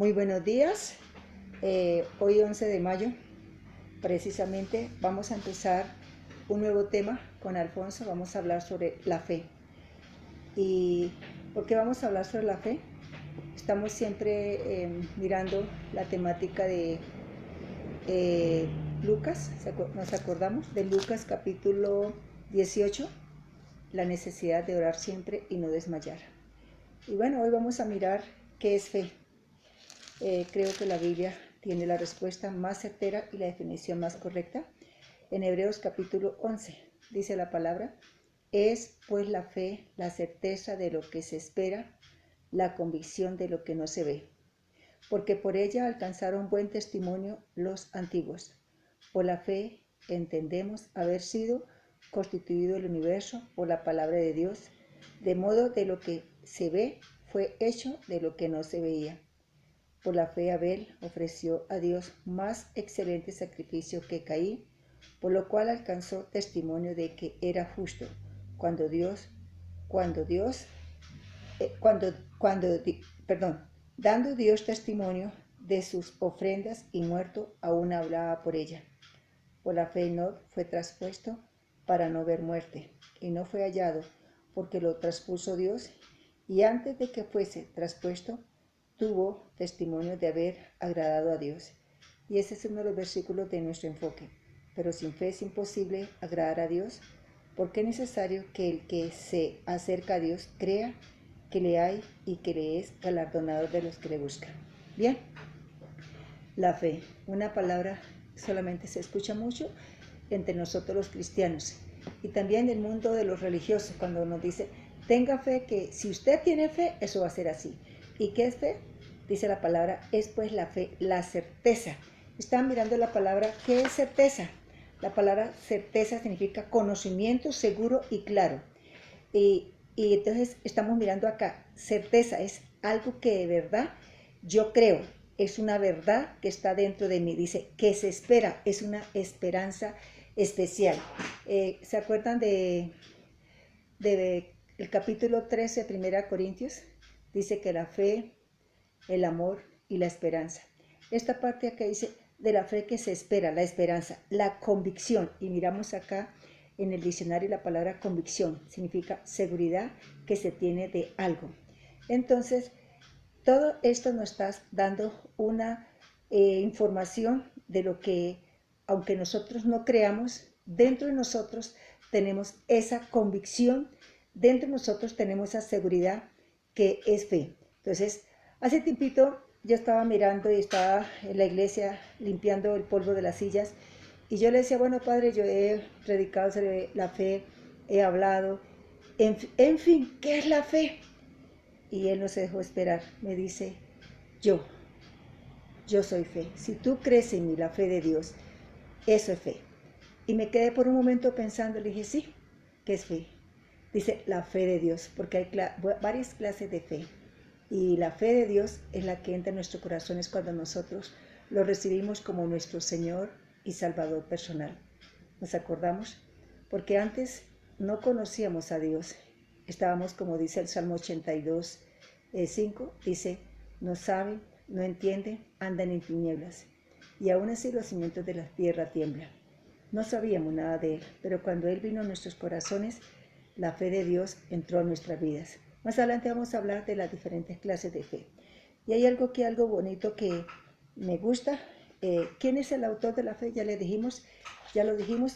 Muy buenos días. Hoy 11 de mayo, precisamente vamos a empezar un nuevo tema con Alfonso. Vamos a hablar sobre la fe. ¿Y por qué vamos a hablar sobre la fe? Estamos siempre mirando la temática de Lucas, nos acordamos de Lucas capítulo 18, la necesidad de orar siempre y no desmayar. Y bueno, hoy vamos a mirar qué es fe. Creo que la Biblia tiene la respuesta más certera y la definición más correcta. En Hebreos capítulo 11 dice la palabra: es pues la fe la certeza de lo que se espera, la convicción de lo que no se ve. Porque por ella alcanzaron buen testimonio los antiguos. Por la fe entendemos haber sido constituido el universo por la palabra de Dios, de modo de lo que se ve fue hecho de lo que no se veía. Por la fe Abel ofreció a Dios más excelente sacrificio que Caín, por lo cual alcanzó testimonio de que era justo, dando Dios testimonio de sus ofrendas, y muerto aún hablaba por ella. Por la fe Enoc fue traspuesto para no ver muerte, y no fue hallado, porque lo traspuso Dios, y antes de que fuese traspuesto, tuvo testimonio de haber agradado a Dios. Y ese es uno de los versículos de nuestro enfoque. Pero sin fe es imposible agradar a Dios, porque es necesario que el que se acerca a Dios crea que le hay y que le es galardonado de los que le buscan. Bien, la fe, una palabra solamente se escucha mucho entre nosotros los cristianos y también en el mundo de los religiosos, cuando nos dice: tenga fe, que si usted tiene fe, eso va a ser así. ¿Y qué es fe? Dice la palabra: es pues la fe, la certeza. Están mirando la palabra, ¿qué es certeza? La palabra certeza significa conocimiento seguro y claro. Y entonces estamos mirando acá, certeza es algo que de verdad yo creo, es una verdad que está dentro de mí. Dice que se espera, es una esperanza especial. ¿Se acuerdan de el capítulo 13 de 1 Corintios? Dice que la fe, el amor y la esperanza. Esta parte acá dice de la fe que se espera, la esperanza, la convicción. Y miramos acá en el diccionario la palabra convicción, significa seguridad que se tiene de algo. Entonces, todo esto nos está dando una información de lo que, aunque nosotros no creamos, dentro de nosotros tenemos esa convicción, dentro de nosotros tenemos esa seguridad que es fe. Entonces, hace tiempito yo estaba mirando y estaba en la iglesia limpiando el polvo de las sillas, y yo le decía: bueno, padre, yo he predicado sobre la fe, he hablado, en fin, ¿qué es la fe? Y él no se dejó esperar, me dice: yo soy fe. Si tú crees en mí, la fe de Dios, eso es fe. Y me quedé por un momento pensando, le dije: sí, ¿qué es fe? Dice la fe de Dios, porque hay varias clases de fe. Y la fe de Dios es la que entra en nuestros corazones cuando nosotros lo recibimos como nuestro Señor y Salvador personal. ¿Nos acordamos? Porque antes no conocíamos a Dios. Estábamos, como dice el Salmo 82, 5, dice: no saben, no entienden, andan en tinieblas. Y aún así los cimientos de la tierra tiemblan. No sabíamos nada de Él, pero cuando Él vino a nuestros corazones, la fe de Dios entró a nuestras vidas. Más adelante vamos a hablar de las diferentes clases de fe. Y hay algo bonito que me gusta. ¿Quién es el autor de la fe? Ya lo dijimos,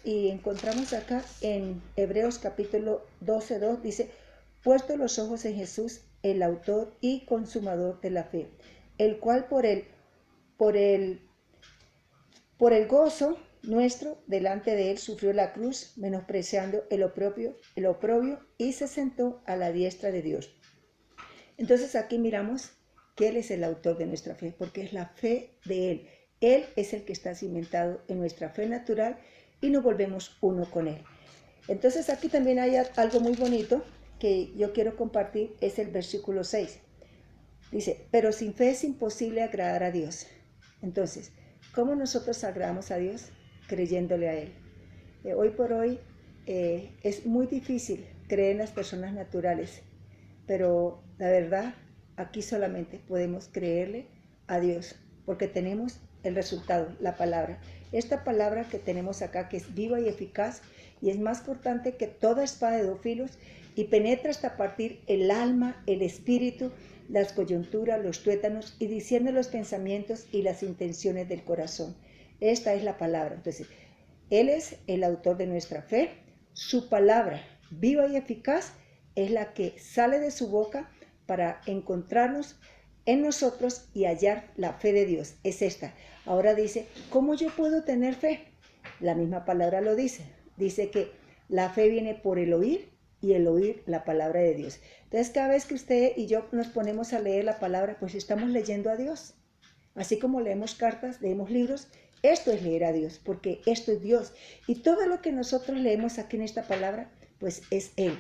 y encontramos acá en Hebreos capítulo 12:2, dice: puesto los ojos en Jesús, el autor y consumador de la fe, el cual por el gozo nuestro delante de él sufrió la cruz, menospreciando el oprobio, y se sentó a la diestra de Dios. Entonces aquí miramos que Él es el autor de nuestra fe, porque es la fe de Él. Él es el que está cimentado en nuestra fe natural y nos volvemos uno con Él. Entonces aquí también hay algo muy bonito que yo quiero compartir, es el versículo 6. Dice: pero sin fe es imposible agradar a Dios. Entonces, ¿cómo nosotros agradamos a Dios? Creyéndole a Él. Hoy por hoy es muy difícil creer en las personas naturales, pero la verdad, aquí solamente podemos creerle a Dios, porque tenemos el resultado, la palabra. Esta palabra que tenemos acá, que es viva y eficaz, y es más cortante que toda espada de dos filos, y penetra hasta partir el alma, el espíritu, las coyunturas, los tuétanos, y discierne los pensamientos y las intenciones del corazón. Esta es la palabra. Entonces, Él es el autor de nuestra fe. Su palabra, viva y eficaz, es la que sale de su boca para encontrarnos en nosotros y hallar la fe de Dios. Es esta. Ahora dice, ¿cómo yo puedo tener fe? La misma palabra lo dice. Dice que la fe viene por el oír y el oír la palabra de Dios. Entonces, cada vez que usted y yo nos ponemos a leer la palabra, pues estamos leyendo a Dios. Así como leemos cartas, leemos libros, esto es leer a Dios, porque esto es Dios. Y todo lo que nosotros leemos aquí en esta palabra, pues es Él.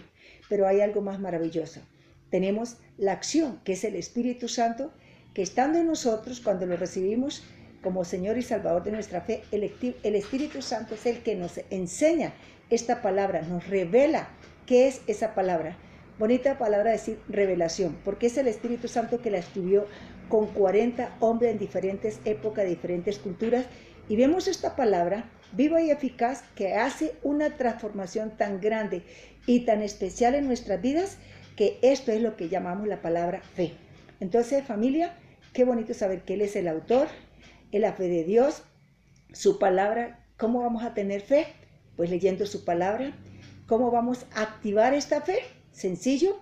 Pero hay algo más maravilloso. Tenemos la acción, que es el Espíritu Santo, que estando en nosotros, cuando lo recibimos como Señor y Salvador de nuestra fe, el Espíritu Santo es el que nos enseña esta palabra, nos revela qué es esa palabra. Bonita palabra decir revelación, porque es el Espíritu Santo que la escribió con 40 hombres en diferentes épocas, diferentes culturas, y vemos esta palabra viva y eficaz que hace una transformación tan grande y tan especial en nuestras vidas, que esto es lo que llamamos la palabra fe. Entonces, familia, qué bonito saber que Él es el autor, la fe de Dios, su palabra. ¿Cómo vamos a tener fe? Pues leyendo su palabra. ¿Cómo vamos a activar esta fe? Sencillo,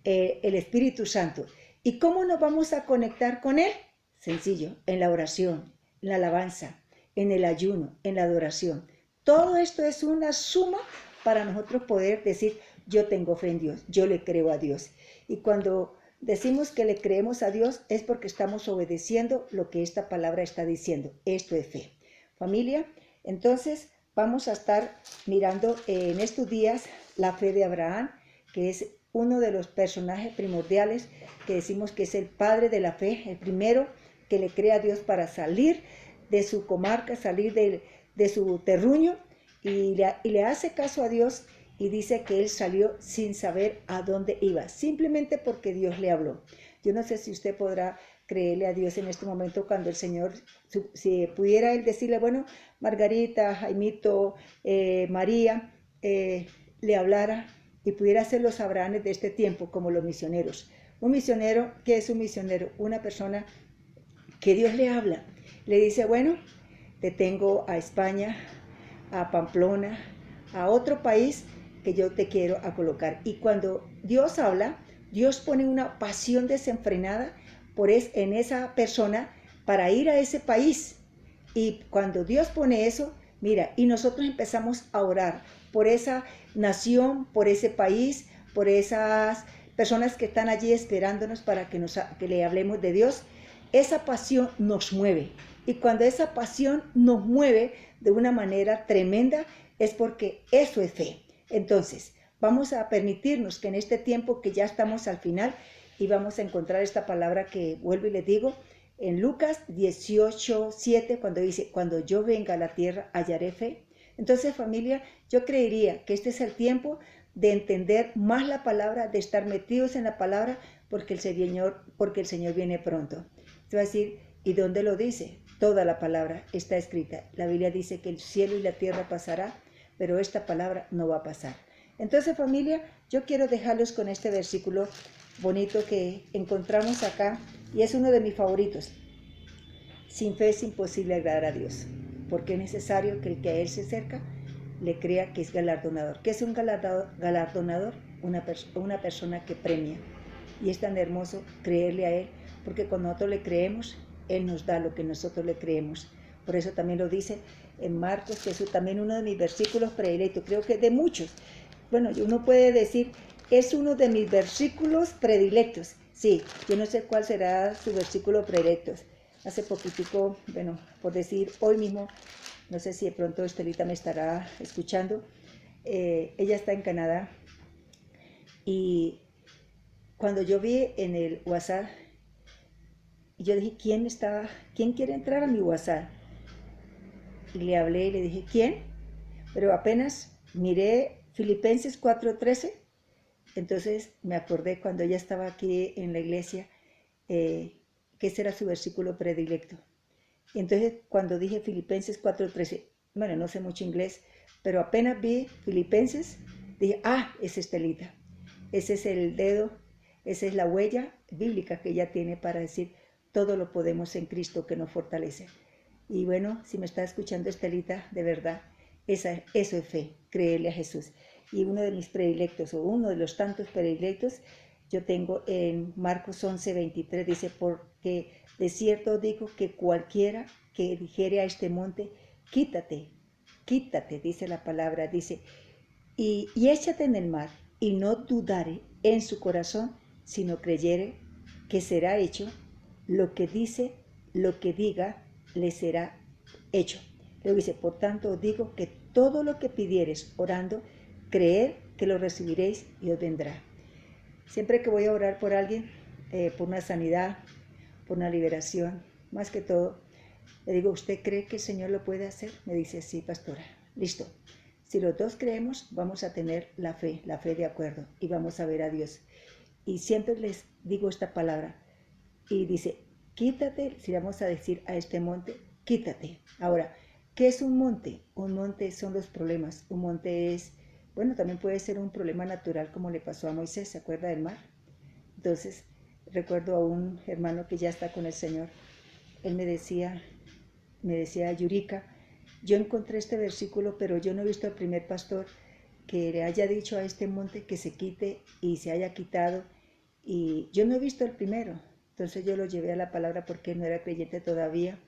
el Espíritu Santo. ¿Y cómo nos vamos a conectar con Él? Sencillo, en la oración, en la alabanza, en el ayuno, en la adoración. Todo esto es una suma para nosotros poder decir, yo tengo fe en Dios, yo le creo a Dios. Y cuando decimos que le creemos a Dios es porque estamos obedeciendo lo que esta palabra está diciendo. Esto es fe. Familia, entonces vamos a estar mirando en estos días la fe de Abraham, que es uno de los personajes primordiales que decimos que es el padre de la fe, el primero que le cree a Dios para salir de su comarca, salir de su terruño, y le hace caso a Dios, y dice que él salió sin saber a dónde iba, simplemente porque Dios le habló. Yo no sé si usted podrá creerle a Dios en este momento cuando el Señor, si pudiera él decirle, bueno, Margarita, Jaimito, María, le hablara y pudiera ser los Abrahames de este tiempo como los misioneros. Un misionero, ¿qué es un misionero? Una persona que Dios le habla, le dice, bueno, te tengo a España, a Pamplona, a otro país que yo te quiero a colocar. Y cuando Dios habla, Dios pone una pasión desenfrenada en esa persona para ir a ese país. Y cuando Dios pone eso, mira, y nosotros empezamos a orar por esa nación, por ese país, por esas personas que están allí esperándonos para que le hablemos de Dios. Esa pasión nos mueve. Y cuando esa pasión nos mueve de una manera tremenda, es porque eso es fe. Entonces, vamos a permitirnos que en este tiempo que ya estamos al final, y vamos a encontrar esta palabra que vuelvo y les digo, en Lucas 18:7, cuando dice, cuando yo venga a la tierra, hallaré fe. Entonces, familia, yo creería que este es el tiempo de entender más la palabra, de estar metidos en la palabra, porque el Señor viene pronto. Te va a decir, ¿y dónde lo dice? Toda la palabra está escrita. La Biblia dice que el cielo y la tierra pasará, pero esta palabra no va a pasar. Entonces, familia, yo quiero dejarlos con este versículo bonito que encontramos acá, y es uno de mis favoritos. Sin fe es imposible agradar a Dios, porque es necesario que el que a Él se acerca le crea que es galardonador. ¿Qué es un galardonador? Una persona que premia. Y es tan hermoso creerle a Él, porque cuando nosotros le creemos, Él nos da lo que nosotros le creemos. Por eso también lo dice en Marcos, que es también uno de mis versículos predilectos, creo que de muchos. Bueno, uno puede decir, es uno de mis versículos predilectos. Sí, yo no sé cuál será su versículo predilecto. Hace poquitico, bueno, por decir, hoy mismo, no sé si de pronto Estelita me estará escuchando, ella está en Canadá, y cuando yo vi en el WhatsApp, yo dije, ¿quién quiere entrar a mi WhatsApp? Y le hablé y le dije, ¿quién? Pero apenas miré Filipenses 4:13, entonces me acordé cuando ella estaba aquí en la iglesia, que ese era su versículo predilecto. Y entonces cuando dije Filipenses 4:13, bueno, no sé mucho inglés, pero apenas vi Filipenses, dije, es Estelita. Ese es el dedo, esa es la huella bíblica que ella tiene para decir, todo lo podemos en Cristo que nos fortalece. Y bueno, si me está escuchando Estelita, de verdad, eso es fe, creerle a Jesús. Y uno de mis predilectos, o uno de los tantos predilectos, yo tengo en Marcos 11:23, dice, porque de cierto digo que cualquiera que dijere a este monte, quítate, quítate, dice la palabra, dice, y échate en el mar, y no dudare en su corazón, sino creyere que será hecho lo que dice, lo que diga, le será hecho. Luego dice, por tanto os digo que todo lo que pidiereis orando, creed que lo recibiréis y os vendrá. Siempre que voy a orar por alguien, por una sanidad, por una liberación, más que todo, le digo, ¿usted cree que el Señor lo puede hacer? Me dice, sí, pastora. Listo. Si los dos creemos, vamos a tener la fe de acuerdo, y vamos a ver a Dios. Y siempre les digo esta palabra, y dice, quítate, si vamos a decir a este monte, quítate. Ahora, ¿qué es un monte? Un monte son los problemas. Un monte es, bueno, también puede ser un problema natural como le pasó a Moisés, ¿se acuerda del mar? Entonces, recuerdo a un hermano que ya está con el Señor. Él me decía, Yurika, yo encontré este versículo, pero yo no he visto al primer pastor que le haya dicho a este monte que se quite y se haya quitado. Y yo no he visto el primero. Entonces yo lo llevé a la palabra porque él no era creyente todavía.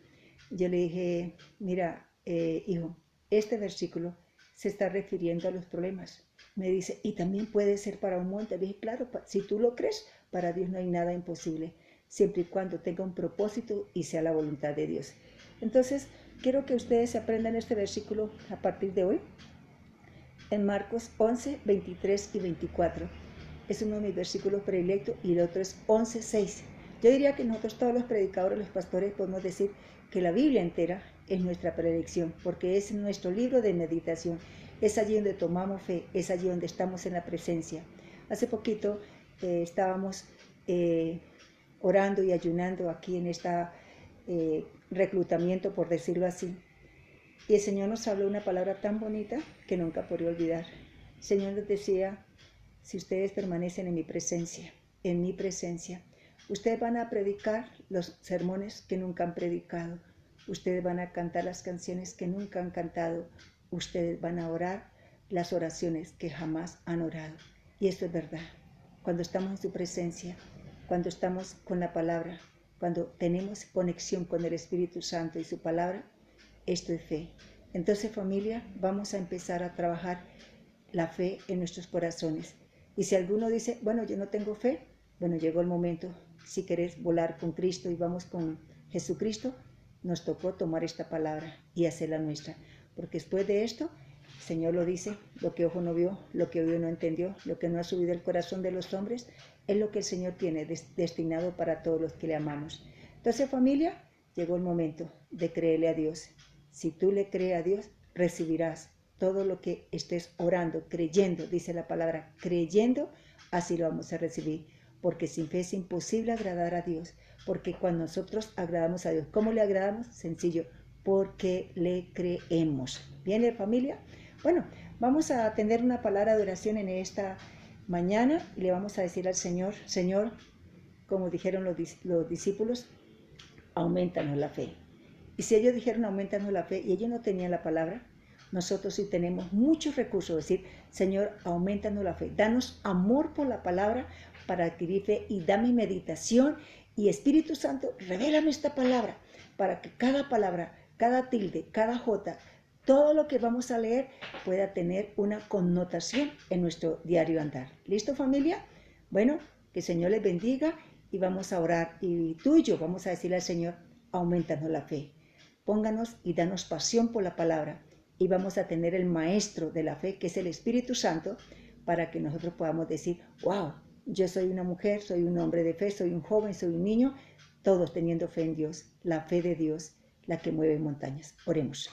Yo le dije, mira, hijo, este versículo se está refiriendo a los problemas. Me dice, y también puede ser para un monte. Le dije, claro, si tú lo crees, para Dios no hay nada imposible, siempre y cuando tenga un propósito y sea la voluntad de Dios. Entonces, quiero que ustedes aprendan este versículo a partir de hoy, en Marcos 11, 23 y 24. Es uno de mis versículos predilectos y el otro es 11:6. Yo diría que nosotros todos los predicadores, los pastores, podemos decir que la Biblia entera es nuestra predilección, porque es nuestro libro de meditación. Es allí donde tomamos fe, es allí donde estamos en la presencia. Hace poquito estábamos orando y ayunando aquí en esta reclutamiento, por decirlo así. Y el Señor nos habló una palabra tan bonita que nunca podré olvidar. El Señor nos decía, si ustedes permanecen en mi presencia, ustedes van a predicar los sermones que nunca han predicado, ustedes van a cantar las canciones que nunca han cantado, ustedes van a orar las oraciones que jamás han orado. Y esto es verdad. Cuando estamos en su presencia, cuando estamos con la palabra, cuando tenemos conexión con el Espíritu Santo y su palabra, esto es fe. Entonces, familia, vamos a empezar a trabajar la fe en nuestros corazones. Y si alguno dice, bueno, yo no tengo fe, bueno, llegó el momento. Si querés volar con Cristo y vamos con Jesucristo, nos tocó tomar esta palabra y hacerla nuestra. Porque después de esto, el Señor lo dice, lo que ojo no vio, lo que oído no entendió, lo que no ha subido al corazón de los hombres, es lo que el Señor tiene destinado para todos los que le amamos. Entonces, familia, llegó el momento de creerle a Dios. Si tú le crees a Dios, recibirás todo lo que estés orando, creyendo, dice la palabra, creyendo, así lo vamos a recibir. Porque sin fe es imposible agradar a Dios. Porque cuando nosotros agradamos a Dios, ¿cómo le agradamos? Sencillo, porque le creemos. ¿Bien, familia? Bueno, vamos a tener una palabra de oración en esta mañana y le vamos a decir al Señor, Señor, como dijeron los discípulos, aumentanos la fe. Y si ellos dijeron aumentanos la fe y ellos no tenían la palabra, nosotros sí tenemos muchos recursos, decir, Señor, aumentanos la fe, danos amor por la palabra para adquirir fe y dame meditación y Espíritu Santo, revélame esta palabra para que cada palabra, cada tilde, cada jota, todo lo que vamos a leer pueda tener una connotación en nuestro diario andar. ¿Listo, familia? Bueno, que el Señor les bendiga y vamos a orar y tú y yo vamos a decirle al Señor, aumentanos la fe. Pónganos y danos pasión por la palabra y vamos a tener el maestro de la fe, que es el Espíritu Santo, para que nosotros podamos decir, wow, yo soy una mujer, soy un hombre de fe, soy un joven, soy un niño, todos teniendo fe en Dios, la fe de Dios, la que mueve montañas. Oremos.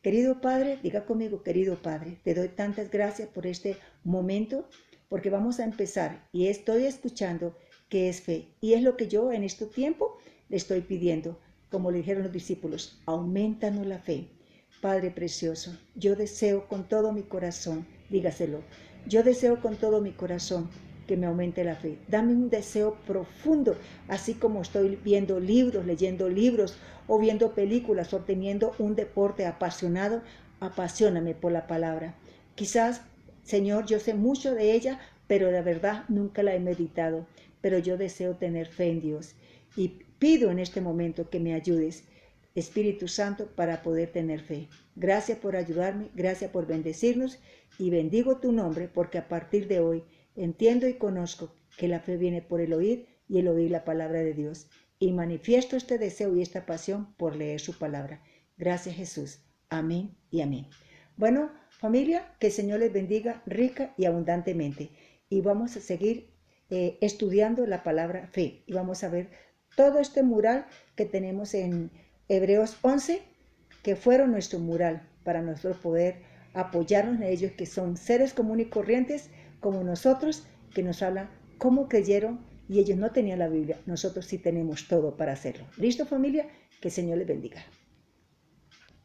Querido Padre, diga conmigo, querido Padre, te doy tantas gracias por este momento, porque vamos a empezar y estoy escuchando que es fe. Y es lo que yo en este tiempo le estoy pidiendo, como le dijeron los discípulos, aumentanos la fe. Padre precioso, yo deseo con todo mi corazón, dígaselo, yo deseo con todo mi corazón que me aumente la fe. Dame un deseo profundo, así como estoy viendo libros, leyendo libros, o viendo películas, o teniendo un deporte apasionado, apasioname por la palabra. Quizás, Señor, yo sé mucho de ella, pero de verdad nunca la he meditado. Pero yo deseo tener fe en Dios y pido en este momento que me ayudes, Espíritu Santo, para poder tener fe. Gracias por ayudarme, gracias por bendecirnos y bendigo tu nombre porque a partir de hoy entiendo y conozco que la fe viene por el oír y el oír la palabra de Dios. Y manifiesto este deseo y esta pasión por leer su palabra. Gracias, Jesús. Amén y amén. Bueno, familia, que el Señor les bendiga rica y abundantemente. Y vamos a seguir estudiando la palabra fe. Y vamos a ver todo este mural que tenemos en Hebreos 11, que fueron nuestro mural para nosotros poder apoyarnos en ellos, que son seres comunes y corrientes como nosotros, que nos hablan cómo creyeron y ellos no tenían la Biblia. Nosotros sí tenemos todo para hacerlo. ¿Listo, familia? Que el Señor les bendiga.